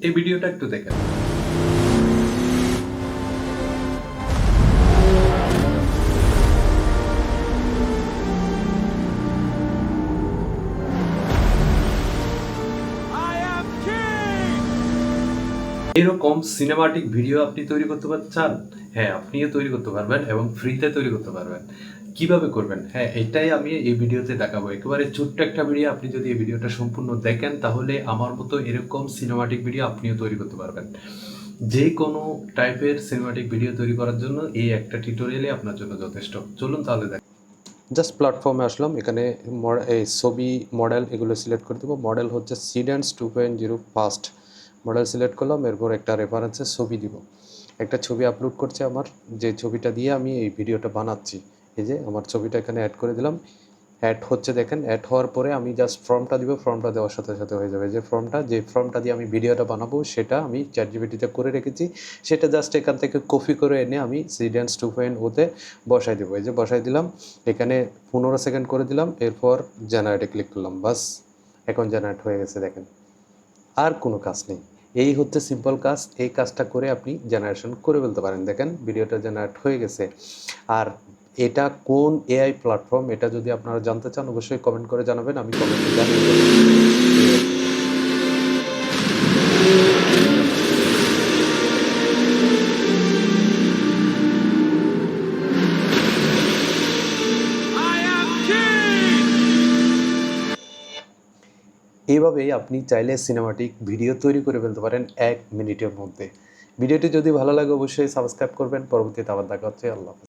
এই ভিডিওটা একটু দেখেন। এরকম সিনেমাটিক ভিডিও আপনি তৈরি করতে চান? হ্যাঁ, আপনিও তৈরি করতে পারবেন এবং ফ্রিতে তৈরি করতে পারবেন। কিভাবে করবেন? হ্যাঁ, এটাই আমি এই ভিডিওতে দেখাবো। একেবারে ছোট্ট একটা ভিডিও, আপনি যদি এই ভিডিওটা সম্পূর্ণ দেখেন তাহলে আমার মতো এরকম সিনেমাটিক ভিডিও আপনিও তৈরি করতে পারবেন। যে কোনো টাইপের সিনেমাটিক ভিডিও তৈরি করার জন্য এই একটা টিউটোরিয়ালই আপনার জন্য যথেষ্ট। চলুন তাহলে জাস্ট প্ল্যাটফর্মে আসলাম। এখানে এই ছবি মডেল এগুলো সিলেক্ট করে দেবো। মডেল হচ্ছে সিডেন্স 2.0 ফাস্ট মডেল সিলেক্ট করলাম। এরপর একটা রেফারেন্সের ছবি দিব। একটা ছবি আপলোড করছে আমার, যে ছবিটা দিয়ে আমি এই ভিডিওটা বানাচ্ছি। এই যে আমার ছবিটা এখানে অ্যাড করে দিলাম। অ্যাড হচ্ছে দেখেন। অ্যাড হওয়ার পরে আমি জাস্ট ফর্মটা দিব। ফর্মটা দেওয়ার সাথে সাথে হয়ে যাবে। যে ফর্মটা দিয়ে আমি ভিডিওটা বানাবো সেটা আমি চ্যাটজিপিটিতে করে রেখেছি। সেটা জাস্ট এখান থেকে কপি করে এনে আমি সিডেন্স 2.0-তে বসাই দেবো। এই যে বসাই দিলাম। এখানে 15 সেকেন্ড করে দিলাম। এরপর জেনারেটে ক্লিক করলাম। বাস, এখন জেনারেট হয়ে গেছে দেখেন। আর কোনো কাজ নেই। এই হচ্ছে সিম্পল কাজ। এই কাজটা করে আপনি জেনারেশন করে ফেলতে পারেন। দেখেন ভিডিওটা জেনারেট হয়ে গেছে। আর এটা কোন এআই প্ল্যাটফর্ম, এটা যদি আপনারা জানতে চান অবশ্যই কমেন্ট করে জানাবেন। আমি কমেন্টে জানিয়ে দেবো। এইভাবেই আপনি চাইলে সিনেমাটিক ভিডিও তৈরি করে ফেলতে পারেন 1 মিনিটের মধ্যে। ভিডিওটি যদি ভালো লাগে অবশ্যই সাবস্ক্রাইব করবেন। পরবর্তীতে আবার দেখা হচ্ছে। আল্লাহ হাফেজ।